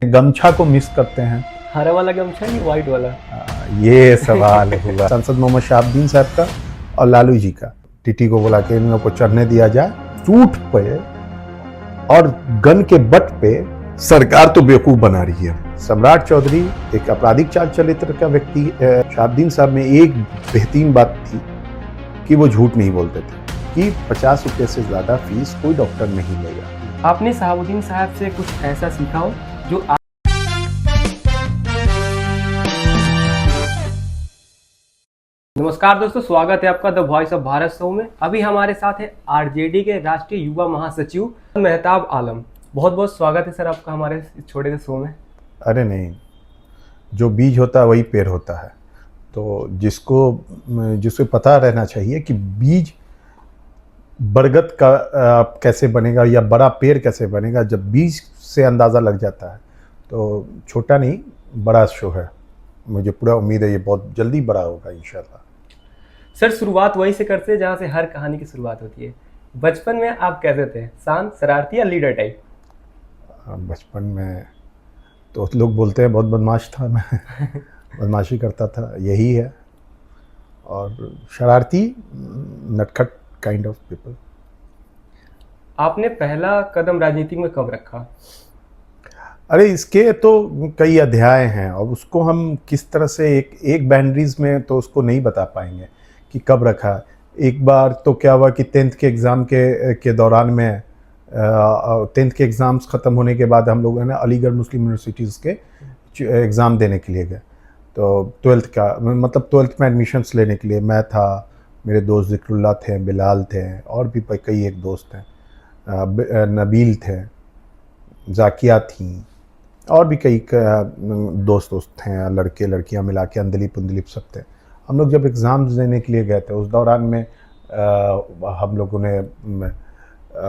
गमछा को मिस करते हैं। हरा वाला गमछा या व्हाइट वाला? ये सवाल हुआ सांसद मोहम्मद शहाबुद्दीन साहब का और लालू जी का। टीटी को बुला के इन लोगों को चढ़ने दिया जाए। सूट पे और गन के बट पे सरकार तो बेवकूफ बना रही है। सम्राट चौधरी एक आपराधिक चाल चरित्र का व्यक्ति। शहाबुद्दीन साहब में एक बेहतरीन बात थी कि वो झूठ नहीं बोलते थे कि 50 रुपये से ज्यादा फीस कोई डॉक्टर नहीं लेगा। आपने शहाबुद्दीन साहब से कुछ ऐसा सीखा हो जो नमस्कार दोस्तों, स्वागत है आपका the voice of Bharat show में। अभी हमारे साथ है आरजेडी के राष्ट्रीय युवा महासचिव मेहताब आलम। बहुत बहुत स्वागत है सर आपका हमारे इस छोटे से शो में। अरे नहीं, जो बीज होता है वही पेड़ होता है। तो जिसको पता रहना चाहिए कि बीज बरगद का कैसे बनेगा या बड़ा पेड़ कैसे बनेगा। जब बीज से अंदाज़ा लग जाता है तो छोटा नहीं बड़ा शो है। मुझे पूरा उम्मीद है ये बहुत जल्दी बड़ा होगा इंशाल्लाह। सर शुरुआत वहीं से करते हैं जहाँ से हर कहानी की शुरुआत होती है। बचपन में आप कैसे थे, शांत, शरारती या लीडर टाइप? बचपन में तो लोग बोलते हैं बहुत बदमाश था मैं। बदमाशी करता था, यही है। और शरारती, नटखट काइंड ऑफ पीपल। आपने पहला कदम राजनीति में कब रखा? अरे इसके तो कई अध्याय हैं और उसको हम किस तरह से एक बाउंड्रीज में तो उसको नहीं बता पाएंगे कि कब रखा। एक बार तो क्या हुआ कि 10th के एग्ज़ाम के दौरान में 10th के एग्ज़ाम्स ख़त्म होने के बाद हम लोग है ना अलीगढ़ मुस्लिम यूनिवर्सिटीज़ के एग्ज़ाम देने के लिए गए। तो 12th का मतलब 12th में एडमिशन्स लेने के लिए मैं था, मेरे दोस्त ज़िक्रुल्लाह थे, बिलाल थे, और भी कई एक दोस्त हैं, नबील थे, जाकिया थी, और भी कई दोस्त हैं, लड़के लड़कियां मिला के अंदलीप उंदलीप सब थे। हम लोग जब एग्ज़ाम्स देने के लिए गए थे उस दौरान में हम लोगों ने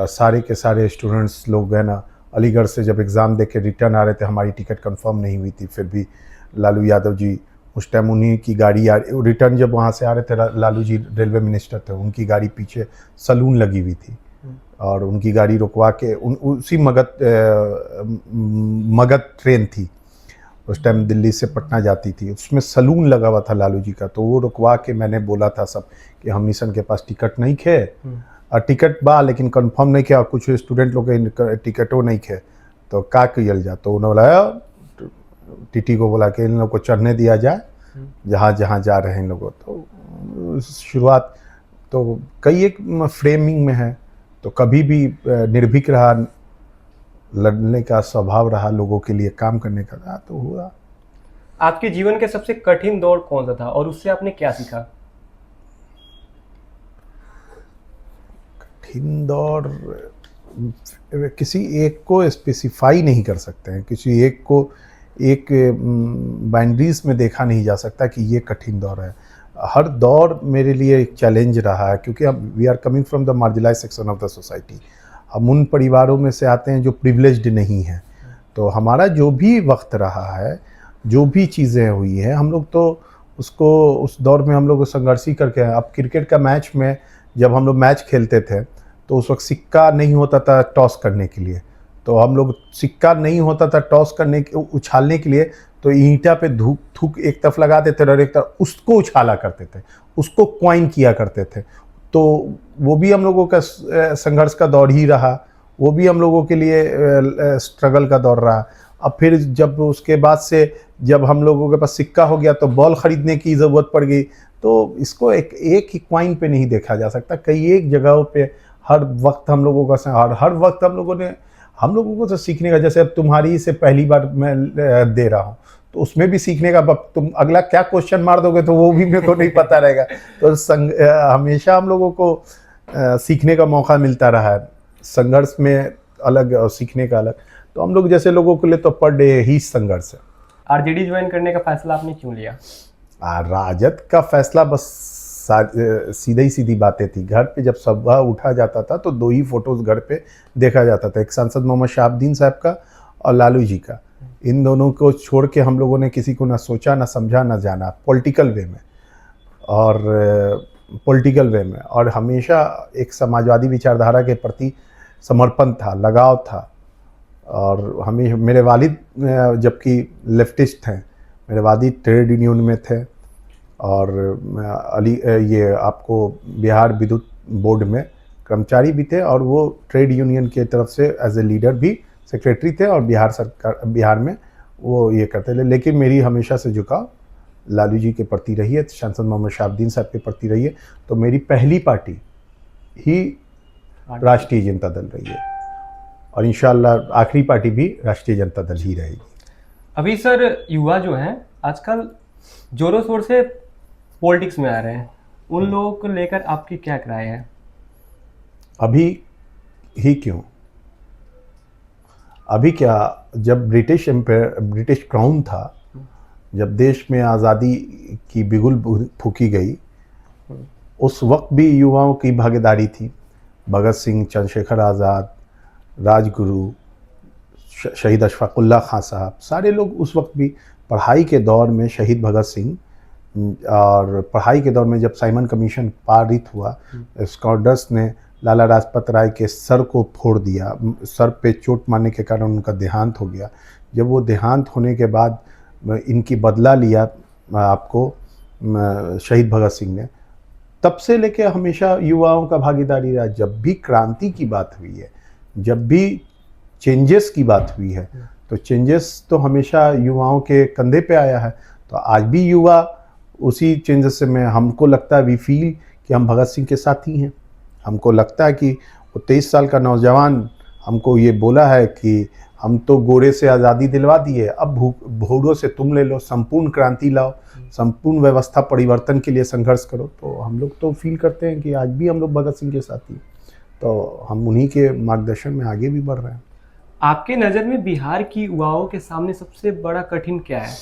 सारे के सारे स्टूडेंट्स लोग है ना अलीगढ़ से जब एग्ज़ाम दे के रिटर्न आ रहे थे, हमारी टिकट कंफर्म नहीं हुई थी। फिर भी लालू यादव जी उस टाइम उन्हीं की गाड़ी रिटर्न जब वहाँ से आ रहे थे, लालू जी रेलवे मिनिस्टर थे, उनकी गाड़ी पीछे सलून लगी हुई थी और उनकी गाड़ी रुकवा के उसी मगध ट्रेन थी उस टाइम दिल्ली से पटना जाती थी, उसमें सलून लगा हुआ था लालू जी का। तो वो रुकवा के मैंने बोला था सब कि हम निशन के पास टिकट नहीं खे और टिकट बा लेकिन कंफर्म नहीं किया, कुछ स्टूडेंट लोग के टिकटों नहीं खे, तो का किया जा। तो उन्होंने बोला टीटी को बोला कि इन लोग को चढ़ने दिया जाए जहाँ जहाँ जा रहे हैं इन लोगों। तो शुरुआत तो कई एक फ्रेमिंग में है। तो कभी भी निर्भीक रहा, लड़ने का स्वभाव रहा, लोगों के लिए काम करने का रहा, तो हुआ। आपके जीवन के सबसे कठिन दौर कौन सा था और उससे आपने क्या सीखा? कठिन दौर किसी एक को स्पेसिफाई नहीं कर सकते हैं, किसी एक को एक बाउंड्रीज में देखा नहीं जा सकता कि ये कठिन दौर है। हर दौर मेरे लिए एक चैलेंज रहा है क्योंकि हम we are coming from the marginalise section of the society. हम उन परिवारों में से आते हैं जो प्रिविलेज्ड नहीं हैं। तो हमारा जो भी वक्त रहा है, जो भी चीज़ें हुई हैं, हम लोग तो उसको उस दौर में हम लोग संघर्ष ही करके हैं। अब क्रिकेट का मैच में जब हम लोग मैच खेलते थे तो उस वक्त सिक्का नहीं होता था टॉस करने के लिए, तो हम लोग सिक्का नहीं होता था टॉस करने के उछालने के लिए, तो ईंटा पे थूक एक तरफ लगा देते थे और एक तरफ उसको उछाला करते थे, उसको क्वाइन किया करते थे। तो वो भी हम लोगों का संघर्ष का दौर ही रहा, वो भी हम लोगों के लिए स्ट्रगल का दौर रहा। अब फिर जब उसके बाद से जब हम लोगों के पास सिक्का हो गया तो बॉल ख़रीदने की ज़रूरत पड़ गई। तो इसको एक ही क्वाइन पे नहीं देखा जा सकता, कई एक जगहों पे हर वक्त हम लोगों का हर वक्त हम लोगों को तो सीखने का। जैसे अब तुम्हारी से पहली बार मैं दे रहा हूँ तो उसमें भी सीखने का, तुम अगला क्या क्वेश्चन मार दोगे तो वो भी मेरे को नहीं पता रहेगा। तो हमेशा हम लोगों को सीखने का मौका मिलता रहा है, संघर्ष में अलग और सीखने का अलग। तो हम लोग जैसे लोगों के लिए तो पर डे ही संघर्ष है। आरजेडी ज्वाइन करने का फैसला आपने क्यों लिया? राजद का फैसला बस सीधी बातें थी। घर पे जब सुबह उठा जाता था तो दो ही फोटोज घर पे देखा जाता था, एक सांसद मोहम्मद शहाबुद्दीन साहब का और लालू जी का। इन दोनों को छोड़ के हम लोगों ने किसी को ना सोचा, ना समझा, ना जाना पॉलिटिकल वे में और हमेशा एक समाजवादी विचारधारा के प्रति समर्पण था, लगाव था। और हमें मेरे वालिद जबकि लेफ्टिस्ट हैं, मेरे वालिद ट्रेड यूनियन में थे और ये आपको बिहार विद्युत बोर्ड में कर्मचारी भी थे और वो ट्रेड यूनियन की तरफ से एज ए लीडर भी सेक्रेटरी थे और बिहार में वो ये करते थे। लेकिन मेरी हमेशा से झुकाव लालू जी के प्रति रही है, सांसद मोहम्मद शहाबुद्दीन साहब के प्रति रही है। तो मेरी पहली पार्टी ही राष्ट्रीय जनता दल रही है और इंशाअल्लाह आखिरी पार्टी भी राष्ट्रीय जनता दल ही रहेगी। अभी सर युवा जो हैं आजकल जोरों शोर से पॉलिटिक्स में आ रहे हैं, उन लोगों को लेकर आपकी क्या राय है? अभी ही क्यों, अभी क्या, जब ब्रिटिश क्राउन था, जब देश में आज़ादी की बिगुल फूकी गई, उस वक्त भी युवाओं की भागीदारी थी। भगत सिंह, चंद्रशेखर आज़ाद, राजगुरु, शहीद अशफाकुल्ला खां साहब, सारे लोग उस वक्त भी पढ़ाई के दौर में, शहीद भगत सिंह, और पढ़ाई के दौर में जब साइमन कमीशन पारित हुआ, स्कॉटर्स ने लाला लाजपत राय के सर को फोड़ दिया, सर पे चोट मारने के कारण उनका देहांत हो गया। जब वो देहांत होने के बाद इनकी बदला लिया आपको शहीद भगत सिंह ने, तब से लेके हमेशा युवाओं का भागीदारी रहा। जब भी क्रांति की बात हुई है, जब भी चेंजेस की बात हुई है, तो चेंजेस तो हमेशा युवाओं के कंधे पे आया है। तो आज भी युवा उसी चेंजेस में, हमको लगता है, वी फील कि हम भगत सिंह के साथी हैं। हमको लगता है कि वो 23 साल का नौजवान हमको ये बोला है कि हम तो गोरे से आज़ादी दिलवा दिए, अब भूरों से तुम ले लो, संपूर्ण क्रांति लाओ, संपूर्ण व्यवस्था परिवर्तन के लिए संघर्ष करो। तो हम लोग तो फील करते हैं कि आज भी हम लोग भगत सिंह के साथी हैं, तो हम उन्हीं के मार्गदर्शन में आगे भी बढ़ रहे हैं। आपके नज़र में बिहार की युवाओं के सामने सबसे बड़ा कठिन क्या है?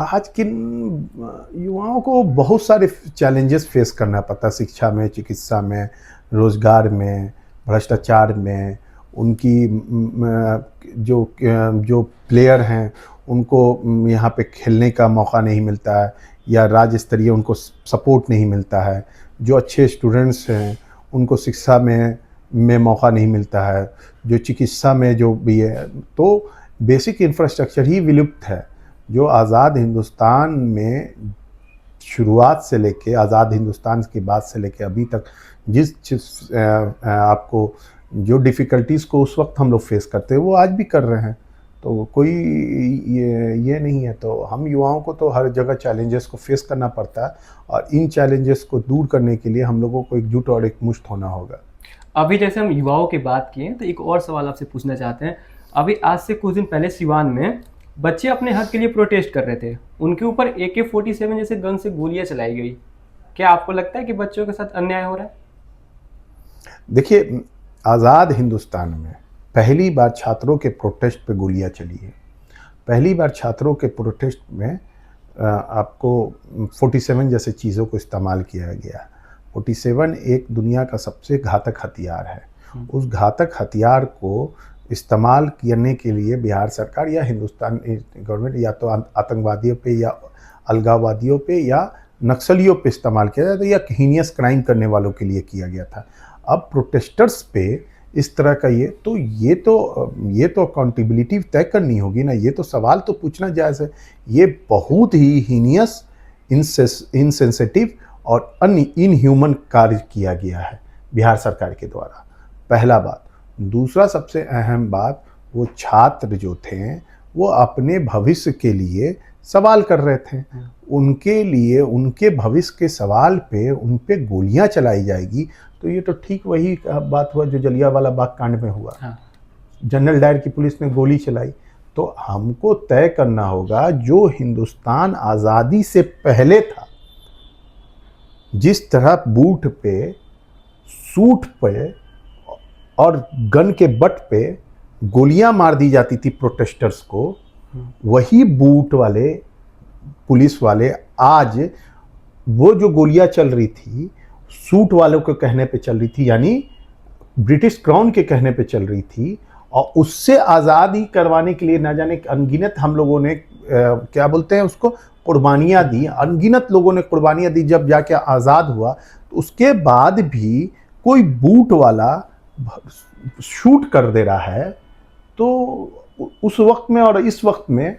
आज किन युवाओं को बहुत सारे चैलेंजेस फेस करना पड़ता है, शिक्षा में, चिकित्सा में, रोजगार में, भ्रष्टाचार में। उनकी जो प्लेयर हैं उनको यहाँ पे खेलने का मौका नहीं मिलता है या राज्य स्तरीय उनको सपोर्ट नहीं मिलता है। जो अच्छे स्टूडेंट्स हैं उनको शिक्षा में मौका नहीं मिलता है। जो चिकित्सा में जो भी है, तो बेसिक इंफ्रास्ट्रक्चर ही विलुप्त है। जो आज़ाद हिंदुस्तान में शुरुआत से लेके, आज़ाद हिंदुस्तान के बाद से लेके अभी तक जिस आपको जो डिफ़िकल्टीज़ को उस वक्त हम लोग फेस करते हैं वो आज भी कर रहे हैं। तो कोई ये नहीं है। तो हम युवाओं को तो हर जगह चैलेंजेस को फेस करना पड़ता है और इन चैलेंजेस को दूर करने के लिए हम लोगों को एकजुट और एकमुश्त होना होगा। अभी जैसे हम युवाओं की बात किए तो एक और सवाल आपसे पूछना चाहते हैं। अभी आज से कुछ दिन पहले सिवान में बच्चे अपने हक के लिए प्रोटेस्ट कर रहे थे, उनके ऊपर AK-47 जैसे गन से गोलियां चलाई गई। क्या आपको लगता है कि बच्चों के साथ अन्याय हो रहा है? देखिए, आज़ाद हिंदुस्तान में पहली बार छात्रों के प्रोटेस्ट पे गोलियां चली है। पहली बार छात्रों के प्रोटेस्ट में आपको 47 जैसे चीज़ों को इस्तेमाल किया गया। 47 एक दुनिया का सबसे घातक हथियार है। उस घातक हथियार को इस्तेमाल करने के लिए बिहार सरकार या हिंदुस्तान गवर्नमेंट या तो आतंकवादियों पे या अलगाववादियों पे या नक्सलियों पे इस्तेमाल किया जाता है या हीनियस क्राइम करने वालों के लिए किया गया था। अब प्रोटेस्टर्स पे इस तरह का ये तो अकाउंटेबिलिटी तय करनी होगी ना। ये तो सवाल तो पूछना जायज़ है। ये बहुत ही हीनियस, इनसेंसिटिव और इनह्यूमन कार्य किया गया है बिहार सरकार के द्वारा, पहला बात। दूसरा सबसे अहम बात, वो छात्र जो थे वो अपने भविष्य के लिए सवाल कर रहे थे। उनके लिए, उनके भविष्य के सवाल पे उन पे गोलियां चलाई जाएगी, तो ये तो ठीक वही बात हुआ जो जलियांवाला बाग कांड में हुआ। जनरल डायर की पुलिस ने गोली चलाई। तो हमको तय करना होगा, जो हिंदुस्तान आज़ादी से पहले था, जिस तरह बूट पे, सूट पे और गन के बट पे गोलियां मार दी जाती थी प्रोटेस्टर्स को, वही बूट वाले पुलिस वाले आज वो जो गोलियां चल रही थी सूट वालों के कहने पे चल रही थी, यानी ब्रिटिश क्राउन के कहने पे चल रही थी। और उससे आज़ादी करवाने के लिए ना जाने अनगिनत हम लोगों ने क्या बोलते हैं उसको, कुर्बानियाँ दी। अनगिनत लोगों ने कुर्बानियाँ दी। जब जाके आज़ाद हुआ तो उसके बाद भी कोई बूट वाला शूट कर दे रहा है, तो उस वक्त में और इस वक्त में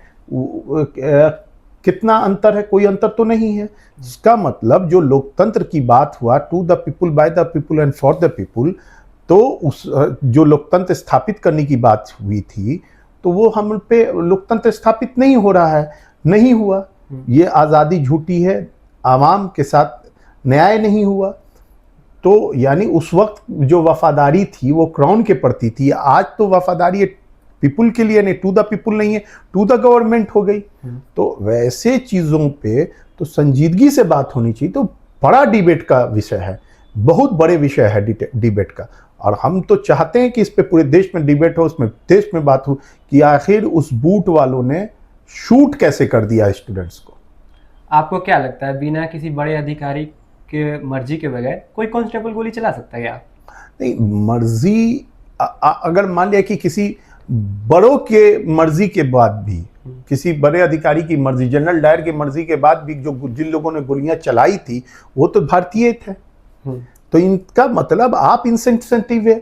कितना अंतर है? कोई अंतर तो नहीं है। इसका मतलब जो लोकतंत्र की बात हुआ, to the people, by the people and for the people, तो उस जो लोकतंत्र स्थापित करने की बात हुई थी, तो वो हम पे लोकतंत्र स्थापित नहीं हो रहा है, नहीं हुआ। ये आज़ादी झूठी है, आवाम के साथ न्याय नहीं हुआ। तो यानी उस वक्त जो वफादारी थी वो क्राउन के प्रति थी, आज तो वफादारी पीपुल के लिए नहीं, टू द पीपुल नहीं है, टू द गवर्नमेंट हो गई। तो वैसे चीज़ों पे तो संजीदगी से बात होनी चाहिए। तो बड़ा डिबेट का विषय है, बहुत बड़े विषय है डिबेट का, और हम तो चाहते हैं कि इस पे पूरे देश में डिबेट हो, उसमें देश में बात हो कि आखिर उस बूट वालों ने शूट कैसे कर दिया स्टूडेंट्स को। आपको क्या लगता है बिना किसी बड़े अधिकारी के मर्जी के बगैर कोई कांस्टेबल गोली चला सकता है क्या? नहीं, मर्जी अगर मान लिया कि किसी बड़ों के मर्जी के बाद भी, किसी बड़े अधिकारी की मर्जी, जनरल डायर की मर्जी के बाद भी जो जिन लोगों ने गोलियां चलाई थी वो तो भारतीय थे, तो इनका मतलब आप इंसेंटिव है।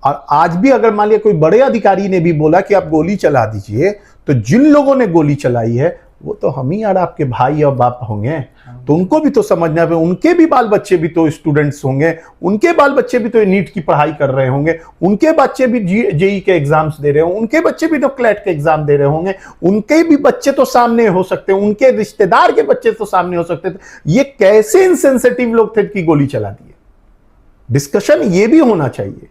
और आज भी अगर मान लिया कोई बड़े अधिकारी ने भी बोला कि आप गोली चला दीजिए, तो जिन लोगों ने गोली चलाई है वो तो हम ही और आपके भाई और बाप होंगे, तो उनको भी तो समझना है, उनके भी बाल बच्चे भी तो स्टूडेंट्स होंगे, उनके बाल बच्चे भी तो नीट की पढ़ाई कर रहे होंगे, उनके बच्चे भी जेई के एग्जाम्स दे रहे होंगे, उनके बच्चे भी तो क्लैट के एग्जाम दे रहे होंगे, उनके भी बच्चे तो सामने हो सकते हैं, उनके रिश्तेदार के बच्चे तो सामने हो सकते थे। ये कैसे इनसेंसिटिव लोग थे कि गोली चला दिए? डिस्कशन ये भी होना चाहिए।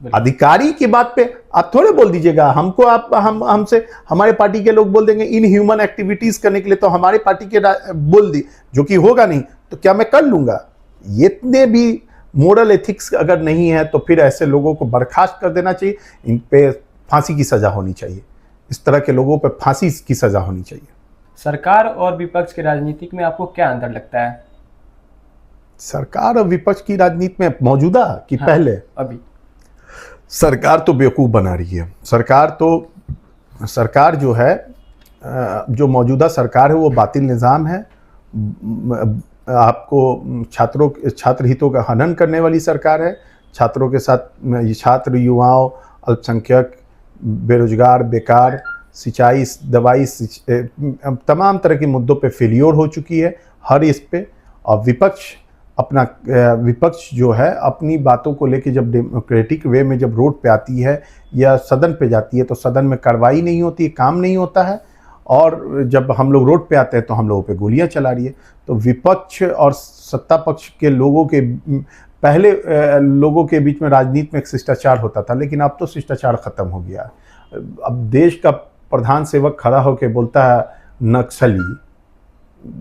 अधिकारी की बात पे आप थोड़े बोल दीजिएगा हमको, आप हमसे हमारे पार्टी के लोग बोल देंगे इन ह्यूमन एक्टिविटीज करने के लिए, तो हमारे पार्टी के बोल दी, जो कि होगा नहीं, तो क्या मैं कर लूंगा? ये इतने भी मोरल एथिक्स अगर नहीं है तो फिर ऐसे लोगों को बर्खास्त कर देना चाहिए, इन पे फांसी की सजा होनी चाहिए, इस तरह के लोगों पे फांसी की सजा होनी चाहिए। सरकार और विपक्ष के राजनीतिक में आपको क्या अंतर लगता है? सरकार और विपक्ष की राजनीति में मौजूदा कि पहले? अभी सरकार तो बेवकूफ़ बना रही है। सरकार जो है, जो मौजूदा सरकार है वो बातिल निज़ाम है, आपको छात्र हितों का हनन करने वाली सरकार है। छात्रों के साथ छात्र, युवाओं, अल्पसंख्यक, बेरोजगार, बेकार, सिंचाई, दवाई, तमाम तरह के मुद्दों पे फेलियर हो चुकी है हर इस पे। और विपक्ष जो है अपनी बातों को लेके जब डेमोक्रेटिक वे में जब रोड पे आती है या सदन पे जाती है तो सदन में कार्रवाई नहीं होती, काम नहीं होता है, और जब हम लोग रोड पे आते हैं तो हम लोगों पे गोलियां चला रही है। तो विपक्ष और सत्ता पक्ष के लोगों के पहले लोगों के बीच में राजनीति में एक शिष्टाचार होता था, लेकिन अब तो शिष्टाचार खत्म हो गया। अब देश का प्रधान सेवक खड़ा होकर बोलता है नक्सली,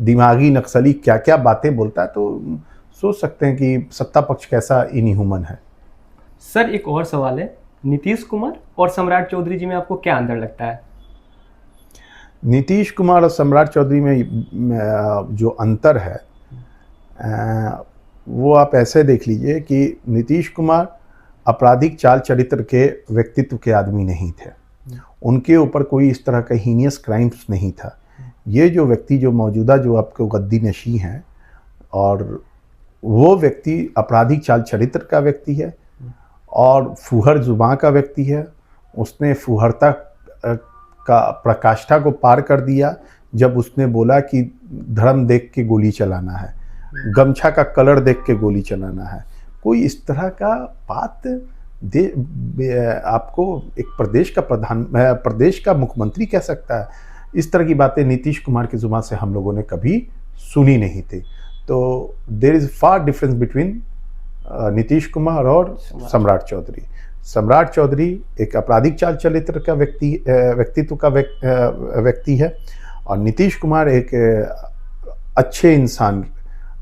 दिमागी नक्सली, क्या क्या बातें बोलता है, तो सोच सकते हैं कि सत्ता पक्ष कैसा इनह्यूमन है। सर एक और सवाल है, नीतीश कुमार और सम्राट चौधरी जी में आपको क्या अंतर लगता है? नीतीश कुमार और सम्राट चौधरी में जो अंतर है वो आप ऐसे देख लीजिए कि नीतीश कुमार आपराधिक चाल चरित्र के व्यक्तित्व के आदमी नहीं थे, उनके ऊपर कोई इस तरह का हीनियस क्राइम्स नहीं था। ये जो व्यक्ति जो मौजूदा जो आपको गद्दी नशी हैं, और वो व्यक्ति आपराधिक चाल चरित्र का व्यक्ति है और फुहर जुबान का व्यक्ति है। उसने फुहरता का प्रकाष्ठा को पार कर दिया जब उसने बोला कि धर्म देख के गोली चलाना है, गमछा का कलर देख के गोली चलाना है। कोई इस तरह का बात आपको एक प्रदेश का मुख्यमंत्री कह सकता है? इस तरह की बातें नीतीश कुमार की जुबान से हम लोगों ने कभी सुनी नहीं थी। तो there is far difference between Nitish Kumar और सम्राट चौधरी। सम्राट चौधरी एक आपराधिक चाल चरित्र का व्यक्तित्व का व्यक्ति है, और नीतीश कुमार एक अच्छे इंसान,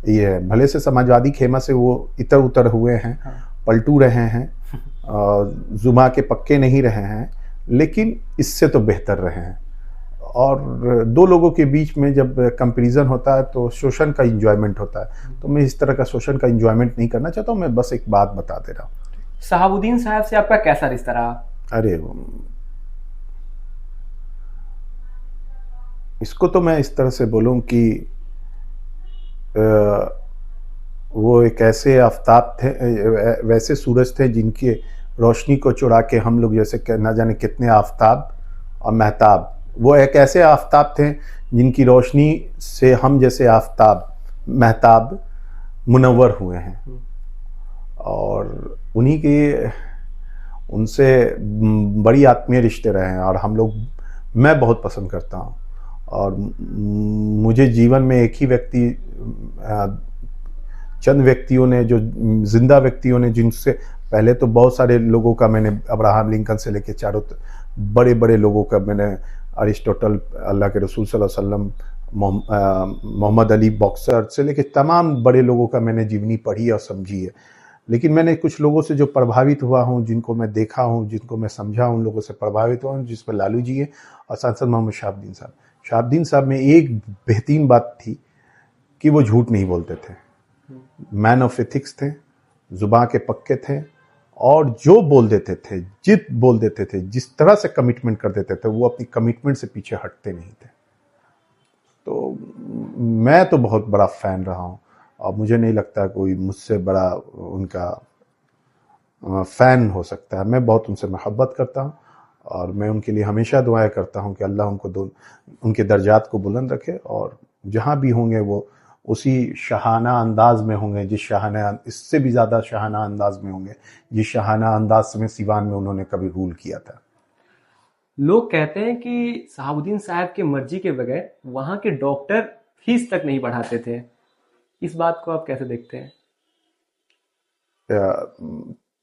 ये भले से समाजवादी खेमा से वो इतर उतर हुए हैं, पलटू रहे हैं, जुमा के पक्के नहीं रहे हैं, लेकिन इससे तो बेहतर रहे हैं। और दो लोगों के बीच में जब कंपैरिजन होता है तो शोषण का एंजॉयमेंट होता है, तो मैं इस तरह का शोषण का एंजॉयमेंट नहीं करना चाहता हूँ। मैं बस एक बात बता दे रहा हूँ। शहाबुद्दीन साहब से आपका कैसा रिश्ता रहा? अरे इसको तो मैं इस तरह से बोलूँ कि वो एक ऐसे आफताब थे, वैसे सूरज थे जिनके रोशनी को चुरा के हम लोग जैसे ना जाने कितने आफताब और महताब, वो एक ऐसे आफताब थे जिनकी रोशनी से हम जैसे आफताब महताब मुनव्वर हुए हैं, और उन्हीं के उनसे बड़ी आत्मीय रिश्ते रहे हैं। और हम लोग, मैं बहुत पसंद करता हूँ, और मुझे जीवन में एक ही व्यक्ति, चंद व्यक्तियों ने, जो जिंदा व्यक्तियों ने, जिनसे पहले तो बहुत सारे लोगों का मैंने, अब्राहम लिंकन से लेके चारों बड़े बड़े लोगों का मैंने, अरिस्टोटल, अल्लाह के रसूल सल्लल्लाहु अलैहि वसल्लम, मोहम्मद अली बॉक्सर से लेके तमाम बड़े लोगों का मैंने जीवनी पढ़ी और समझी है। लेकिन मैंने कुछ लोगों से जो प्रभावित हुआ हूँ, जिनको मैं देखा हूँ, जिनको मैं समझा हूँ, उन लोगों से प्रभावित हुआ हूँ, जिसमें लालू जी हैं और सांसद मोहम्मद शहाबुद्दीन साहब। शहाबुद्दीन साहब में एक बेहतरीन बात थी कि वो झूठ नहीं बोलते थे, मैन ऑफ एथिक्स थे, जुबान के पक्के थे, और जो बोल देते थे, जित बोल देते थे, जिस तरह से कमिटमेंट कर देते थे, वो अपनी कमिटमेंट से पीछे हटते नहीं थे। तो मैं तो बहुत बड़ा फैन रहा हूँ, और मुझे नहीं लगता कोई मुझसे बड़ा उनका फैन हो सकता है। मैं बहुत उनसे मोहब्बत करता हूँ, और मैं उनके लिए हमेशा दुआएं करता हूँ कि अल्लाह उनके दर्जात को बुलंद रखे, और जहाँ भी होंगे वो उसी शहाना अंदाज में होंगे, जिस शहाना, इससे भी ज़्यादा शहाना अंदाज में होंगे जिस शहाना अंदाज में सिवान में उन्होंने कभी रूल किया था। लोग कहते हैं कि शहाबुद्दीन साहब की मर्जी के बगैर वहाँ के डॉक्टर फीस तक नहीं बढ़ाते थे। इस बात को आप कैसे देखते हैं?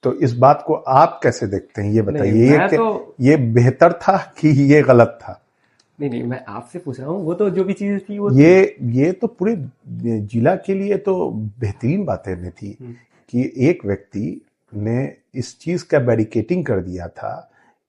तो इस बात को आप कैसे देखते हैं, ये बताइए। ये बेहतर था कि ये गलत था? नहीं, मैं आपसे पूछ रहा हूँ, वो तो जो भी चीज थी वो ये तो पूरे जिला के लिए तो बेहतरीन बातें नहीं थी कि एक व्यक्ति ने इस चीज का बैरिकेटिंग कर दिया था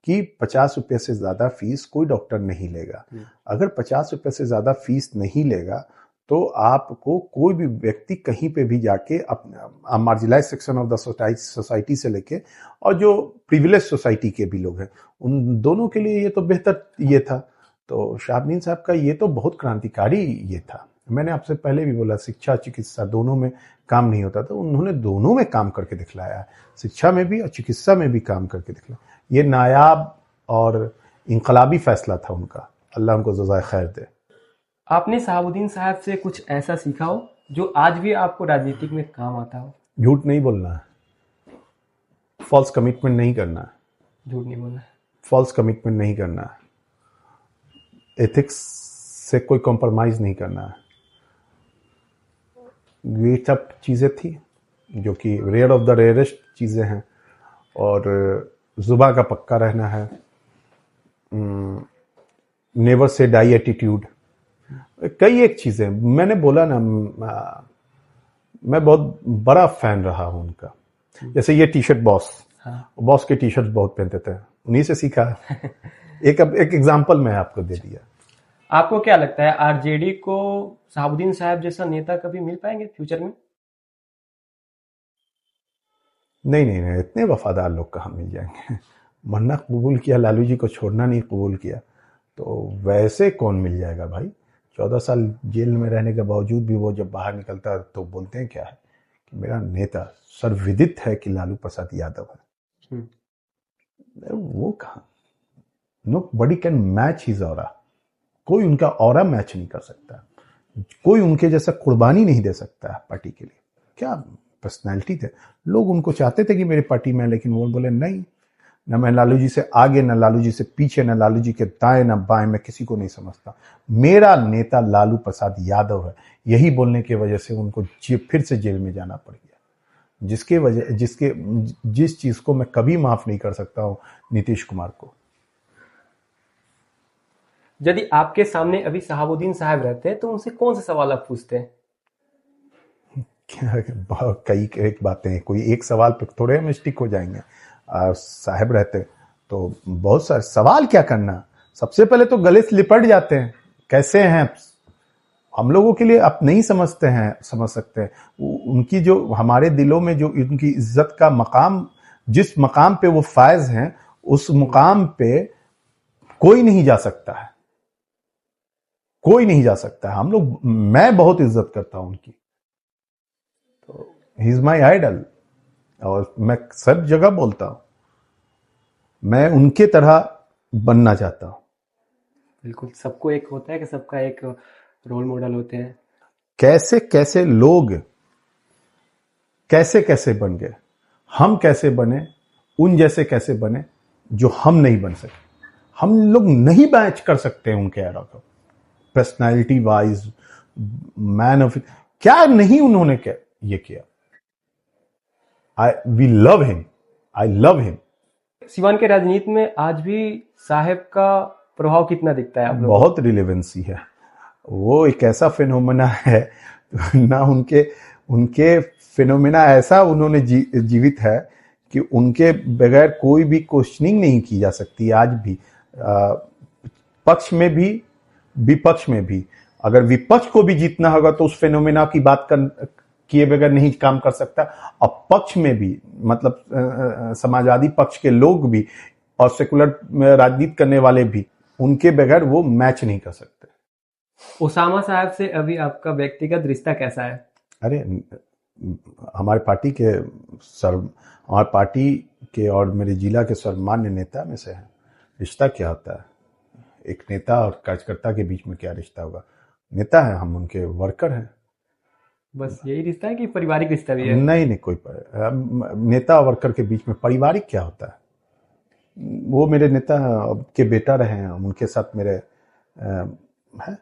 कि 50 रुपए से ज्यादा फीस कोई डॉक्टर नहीं लेगा। अगर 50 रुपए से ज्यादा फीस नहीं लेगा तो आपको कोई भी व्यक्ति कहीं पे भी जाके अपना marginalise section of the society से लेके और जो प्रिविलेज सोसाइटी के भी लोग हैं, उन दोनों के लिए ये तो बेहतर ये था। तो शहाबुद्दीन साहब का ये तो बहुत क्रांतिकारी ये था। मैंने आपसे पहले भी बोला, शिक्षा चिकित्सा दोनों में काम नहीं होता था, उन्होंने दोनों में काम करके दिखलाया है, शिक्षा में भी और चिकित्सा में भी काम करके दिखलाया। ये नायाब और इनकलाबी फैसला था उनका, अल्लाह उनको जज़ाए खैर दे। आपने शहाबुद्दीन साहब से कुछ ऐसा सीखा हो जो आज भी आपको राजनीतिक में काम आता हो? झूठ नहीं बोलना है, फॉल्स कमिटमेंट नहीं करना है, झूठ नहीं बोलना है, फॉल्स कमिटमेंट नहीं करना है, एथिक्स से कोई कॉम्प्रोमाइज नहीं करना है। ये सब चीज़ें थी जो कि रेयर ऑफ द रेयरेस्ट चीज़ें हैं। और जुबा का पक्का रहना है, नेवर से डाई एटीट्यूड, कई एक चीज़ें। मैंने बोला ना, मैं बहुत बड़ा फैन रहा हूं उनका। जैसे ये टी शर्ट बॉस के टी शर्ट बहुत पहनते थे, उन्हीं से सीखा। एक एग्जांपल मैं आपको दे दिया। आपको क्या लगता है आरजेडी को शहाबुद्दीन साहब जैसा नेता कभी मिल पाएंगे फ्यूचर में? नहीं, इतने वफादार लोग कहाँ मिल जाएंगे। मरना कबूल किया, लालू जी को छोड़ना नहीं कबूल किया, तो वैसे कौन मिल जाएगा भाई। 14 साल जेल में रहने के बावजूद भी वो जब बाहर निकलता है तो बोलते हैं क्या है कि मेरा नेता सर्वविदित है कि लालू प्रसाद यादव है। वो कहाँ, nobody can match his aura. कोई उनका ऑरा मैच नहीं कर सकता, कोई उनके जैसा कुर्बानी नहीं दे सकता पार्टी के लिए। क्या पर्सनैलिटी थे। लोग उनको चाहते थे कि मेरी पार्टी में, लेकिन वो बोले नहीं, ना मैं लालू जी से आगे, ना लालू जी से पीछे, ना लालू जी के दाएं ना बाएं, मैं किसी को नहीं समझता। मेरा नेता लालू प्रसाद यादव है। यही बोलने की वजह से उनको फिर से जेल में जाना पड़ गया, जिस चीज को मैं कभी माफ नहीं कर सकता हूं नीतीश कुमार को। यदि आपके सामने अभी शहाबुद्दीन साहब रहते हैं तो उनसे कौन सा सवाल आप पूछते हैं? कई एक बातें, कोई एक सवाल पे थोड़े हम स्टिक हो जाएंगे। साहब रहते तो बहुत सारे सवाल क्या करना, सबसे पहले तो गले से लिपट जाते हैं, कैसे हैं हम लोगों के लिए आप नहीं समझ सकते हैं उनकी जो हमारे दिलों में जो उनकी इज्जत का मकाम, जिस मकाम पे वो फायज हैं, उस मुकाम पे कोई नहीं जा सकता है, कोई नहीं जा सकता है। हम लोग, मैं बहुत इज्जत करता हूं उनकी, तो ही इज माई आइडल, और मैं सब जगह बोलता हूं मैं उनके तरह बनना चाहता हूँ। बिल्कुल, सबको एक होता है कि सबका एक रोल मॉडल होते हैं। कैसे कैसे लोग कैसे कैसे बन गए, हम कैसे बने, उन जैसे कैसे बने जो हम नहीं बन सके। हम लोग नहीं मैच कर सकते हैं उनके एरा को, पर्सनैलिटी वाइज, मैन ऑफ, क्या नहीं उन्होंने क्या ये किया। We love him, I love him. Siwan के राजनीति में आज भी साहब का प्रभाव कितना दिखता है आप लोगों को? बहुत रिलेवेंसी है। वो एक ऐसा फिनोमेना है ना, उनके उनके फिनोमेना ऐसा उन्होंने जीवित है कि उनके बगैर कोई भी क्वेश्चनिंग नहीं की जा सकती आज भी। पक्ष में भी विपक्ष में भी। अगर विपक्ष को भी जीतना होगा तो उस फिनोमेना की बात किए बगैर नहीं काम कर सकता। और पक्ष में भी, मतलब समाजवादी पक्ष के लोग भी और सेकुलर राजनीति करने वाले भी, उनके बगैर वो मैच नहीं कर सकते। ओसामा साहब से अभी आपका व्यक्तिगत रिश्ता कैसा है? अरे हमारे पार्टी के और मेरे जिला के सर्वमान्य नेता में से है। रिश्ता क्या होता है? एक नेता और कार्यकर्ता के बीच में क्या रिश्ता होगा? नेता है, हम उनके वर्कर हैं। बस यही रिश्ता है कि पारिवारिक रिश्ता भी है? नहीं, कोई नेता और वर्कर के बीच में पारिवारिक क्या होता है? वो मेरे नेता के बेटा रहे हैं, उनके साथ मेरे है।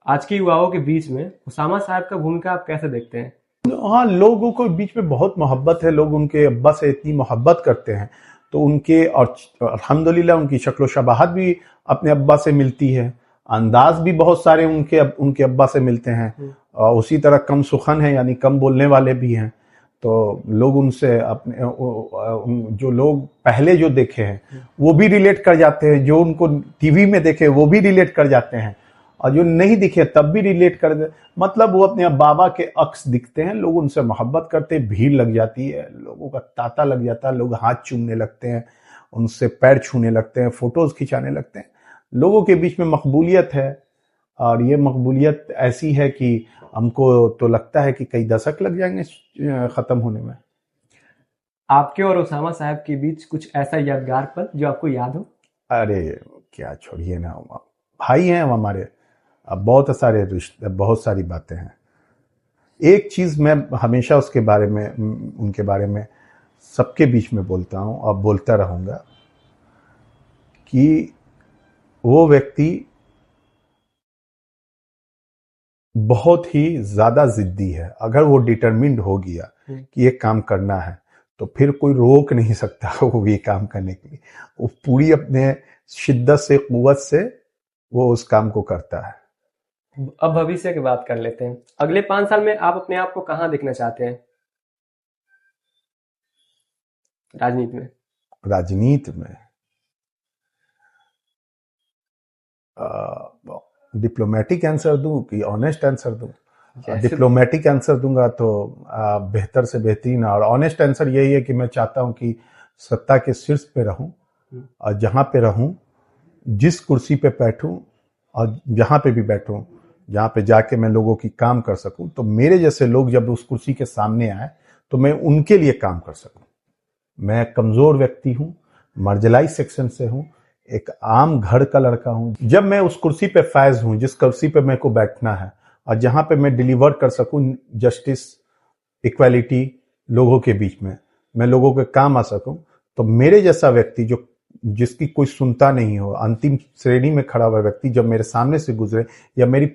आज के युवाओं के बीच में ओसामा साहब का भूमिका आप कैसे देखते हैं? हाँ, लोगों को बीच में बहुत मोहब्बत है। लोग उनके अब्बा से इतनी मोहब्बत करते हैं तो उनके, और अल्हम्दुलिल्लाह उनकी शक्ल शबाहत भी अपने अब्बा से मिलती है, अंदाज भी बहुत सारे उनके अब्बा से मिलते हैं। और उसी तरह कम सुखन है, यानी कम बोलने वाले भी हैं। तो लोग उनसे अपने, जो लोग पहले जो देखे हैं वो भी रिलेट कर जाते हैं, जो उनको टीवी में देखे वो भी रिलेट कर जाते हैं, और जो नहीं दिखे तब भी रिलेट कर दे। मतलब वो अपने बाबा के अक्स दिखते हैं, लोग उनसे मोहब्बत करते हैं, भीड़ लग जाती है, लोगों का तांता लग जाता है, लोग हाथ चूमने लगते हैं, उनसे पैर छूने लगते हैं, फोटोज खिंचाने लगते हैं। लोगों के बीच में मकबूलियत है, और ये मकबूलियत ऐसी है कि हमको तो लगता है कि कई दशक लग जाएंगे खत्म होने में। आपके और ओसामा साहब के बीच कुछ ऐसा यादगार पल जो आपको याद हो? अरे क्या, छोड़िए ना, भाई हैं हमारे। अब बहुत सारे रिश्ते, बहुत सारी बातें हैं। एक चीज मैं हमेशा उसके बारे में, उनके बारे में सबके बीच में बोलता हूं और बोलता रहूंगा कि वो व्यक्ति बहुत ही ज्यादा जिद्दी है। अगर वो डिटरमिन्ड हो गया कि ये काम करना है तो फिर कोई रोक नहीं सकता वो ये काम करने के लिए। वो पूरी अपने शिद्दत से, कुव्वत से वो उस काम को करता है। अब भविष्य की बात कर लेते हैं। अगले 5 साल में आप अपने आप को कहाँ देखना चाहते हैं राजनीति में? राजनीति में डिप्लोमेटिक आंसर दूं कि ऑनेस्ट आंसर दूं? डिप्लोमेटिक आंसर दूंगा तो बेहतर से बेहतरीन, और ऑनेस्ट आंसर यही है कि मैं चाहता हूं कि सत्ता के शीर्ष पे रहूं, और जहां पे रहूं, जिस कुर्सी पे बैठूं और जहां पे भी बैठूं, जहां पे जाके मैं लोगों की काम कर सकूं, तो मेरे जैसे लोग जब उस कुर्सी के सामने आए तो मैं उनके लिए काम कर सकूं। मैं कमजोर व्यक्ति हूं, मार्जिनलाइज सेक्शन से हूं, एक आम घर का लड़का हूं। जब मैं उस कुर्सी पे फायज हूं, जिस कुर्सी पे मेरे को बैठना है, और जहां पे मैं डिलीवर कर सकूं जस्टिस, इक्वालिटी लोगों के बीच में, मैं लोगों के काम आ सकूं, तो मेरे जैसा व्यक्ति जो, जिसकी कोई सुनता नहीं हो, अंतिम श्रेणी में खड़ा हुआ व्यक्ति जब मेरे सामने से गुजरे या मेरे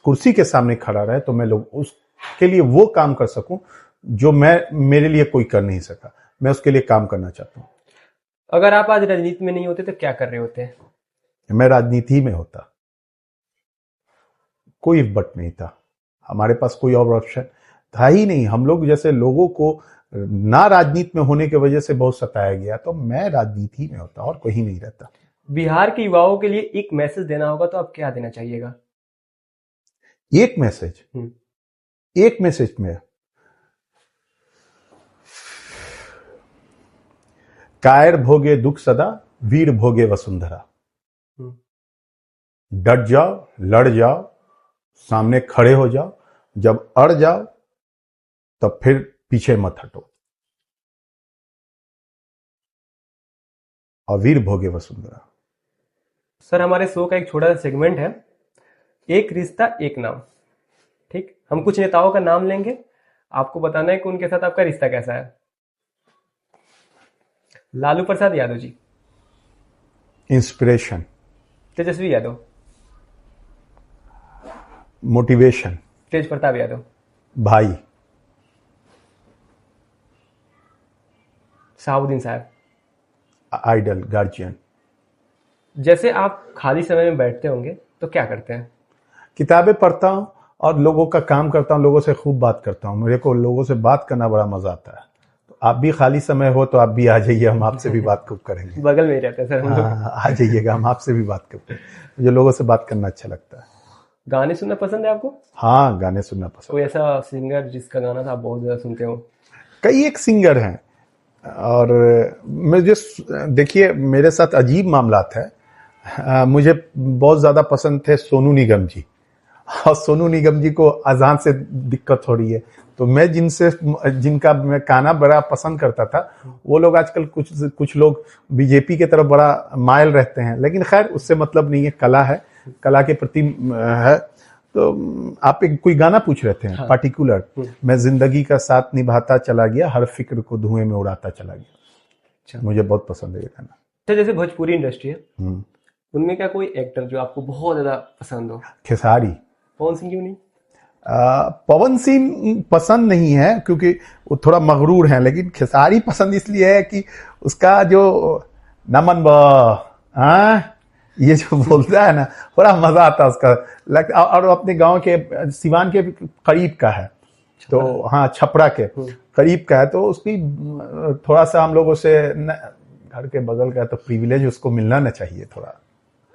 कुर्सी के सामने खड़ा रहे, तो मैं लोग उसके लिए वो काम कर सकूं जो मेरे लिए कोई कर नहीं सका। मैं उसके लिए काम करना चाहता हूं। अगर आप आज राजनीति में नहीं होते तो क्या कर रहे होते हैं? मैं राजनीति में होता, कोई बट नहीं था, हमारे पास कोई और ऑप्शन था ही नहीं। हम लोग जैसे लोगों को ना राजनीति में होने की वजह से बहुत सताया गया, तो मैं राजनीति में होता और कहीं नहीं रहता। बिहार के युवाओं के लिए एक मैसेज देना होगा तो आप क्या देना चाहिएगा? एक मैसेज में, कायर भोगे दुख सदा, वीर भोगे वसुंधरा। डट जाओ, लड़ जाओ, सामने खड़े हो जाओ, जब अड़ जाओ तब फिर पीछे मत हटो। और वीर भोगे वसुंधरा। सर हमारे शो का एक छोटा सा सेगमेंट है, एक रिश्ता एक नाम। ठीक, हम कुछ नेताओं का नाम लेंगे, आपको बताना है कि उनके साथ आपका रिश्ता कैसा है। लालू प्रसाद यादव जी। इंस्पिरेशन। तेजस्वी यादव। मोटिवेशन। तेज प्रताप यादव। भाई। शहाबुद्दीन साहब। Idol, guardian. जैसे आप खाली समय में बैठते होंगे तो क्या करते हैं? किताबें पढ़ता हूँ और लोगों का काम करता हूँ, लोगों से खूब बात करता हूँ। मेरे को लोगों से बात करना बड़ा मजा आता है। तो आप भी खाली समय हो तो आप भी आ जाइए, हम आपसे भी बात खूब करेंगे। बगल में ही रहते हैं सर हम लोग। हाँ, आ जाइएगा, हम आपसे भी बात करते हैं। मुझे लोगों से बात करना अच्छा लगता है। गाने सुनना पसंद है आपको? हाँ, गाने सुनना पसंद। कोई ऐसा सिंगर जिसका गाना था आप बहुत ज्यादा सुनते हो? कई एक सिंगर हैं और मुझे, देखिए मेरे साथ अजीब मामलात है। मुझे बहुत ज्यादा पसंद थे सोनू निगम जी, और सोनू निगम जी को अजान से दिक्कत हो रही है, तो मैं जिनका मैं गाना बड़ा पसंद करता था, वो लोग आजकल कुछ लोग बीजेपी के तरफ बड़ा मायल रहते हैं, लेकिन खैर उससे मतलब नहीं है, कला है, कला के प्रति है। तो आप एक कोई गाना पूछ रहे थे। हाँ। पार्टिकुलर, मैं जिंदगी का साथ निभाता चला गया, हर फिक्र को धुएं में उड़ाता चला गया। अच्छा। मुझे बहुत पसंद है ये गाना। तो जैसे भोजपुरी इंडस्ट्री है, उनमें क्या कोई एक्टर जो आपको बहुत ज्यादा पसंद हो? खेसारी। पवन सिंह क्यों नहीं? पवन सिंह पसंद नहीं है क्योंकि वो थोड़ा मगरूर है, लेकिन खेसारी पसंद इसलिए है कि उसका जो नमन ये जो बोलता है ना, बड़ा मजा आता है उसका, लगता। और अपने गांव के सिवान के करीब का है, तो हाँ छपरा के करीब का है, तो उसकी थोड़ा सा हम लोगों से घर के बगल का, तो प्रिविलेज उसको मिलना ना चाहिए थोड़ा।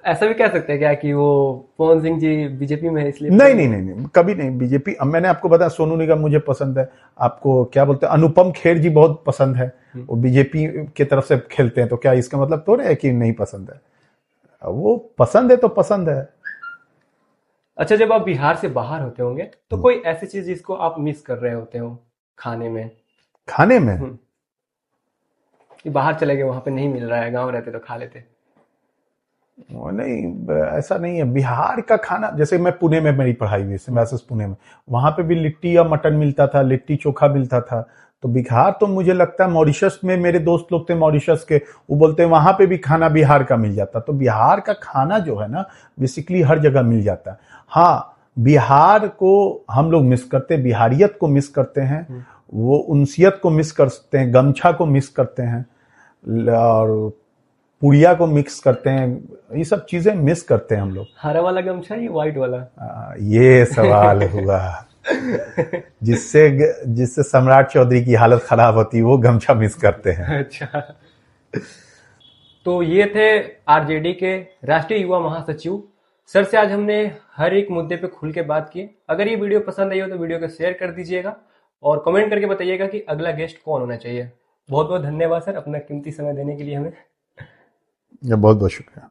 ऐसा भी कह सकते हैं क्या कि वो पवन सिंह जी बीजेपी में है इसलिए? नहीं, कभी नहीं बीजेपी। अब मैंने आपको बताया सोनू निगम मुझे पसंद है, आपको क्या बोलते हैं अनुपम खेर जी बहुत पसंद है, वो बीजेपी की तरफ से खेलते हैं, तो क्या इसका मतलब थोड़े है कि नहीं पसंद है, वो पसंद है तो पसंद है। अच्छा, जब आप बिहार से बाहर होते होंगे तो कोई ऐसी चीज जिसको आप मिस कर रहे होते हो खाने में? कि बाहर चले गए, वहां पे नहीं मिल रहा है, गांव रहते तो खा लेते? नहीं, ऐसा नहीं है। बिहार का खाना, जैसे मैं पुणे में मेरी पढ़ाई हुई, सिम्बायोसिस पुणे में, वहां पे भी लिट्टी और मटन मिलता था, लिट्टी चोखा मिलता था। तो बिहार तो मुझे लगता है, मॉरिशस में मेरे दोस्त लोग थे मॉरिशस के, वो बोलते हैं वहां पे भी खाना बिहार का मिल जाता। तो बिहार का खाना जो है ना, बेसिकली हर जगह मिल जाता है। हाँ, बिहार को हम लोग मिस करते हैं, बिहारियत को मिस करते हैं, वो उनसियत को मिस करते हैं, गमछा को मिस करते हैं, और पुड़िया को मिक्स करते हैं, ये सब चीजें मिस करते हैं हम लोग। हरा वाला गमछा या व्हाइट वाला? ये सवाल हुआ जिससे सम्राट चौधरी की हालत खराब होती है, वो गमछा मिस करते हैं। अच्छा, तो ये थे आरजेडी के राष्ट्रीय युवा महासचिव सर से आज हमने हर एक मुद्दे पे खुल के बात की। अगर ये वीडियो पसंद आई हो तो वीडियो को शेयर कर दीजिएगा और कमेंट करके बताइएगा कि अगला गेस्ट कौन होना चाहिए। बहुत बहुत धन्यवाद सर, अपना कीमती समय देने के लिए हमें। बहुत बहुत शुक्रिया।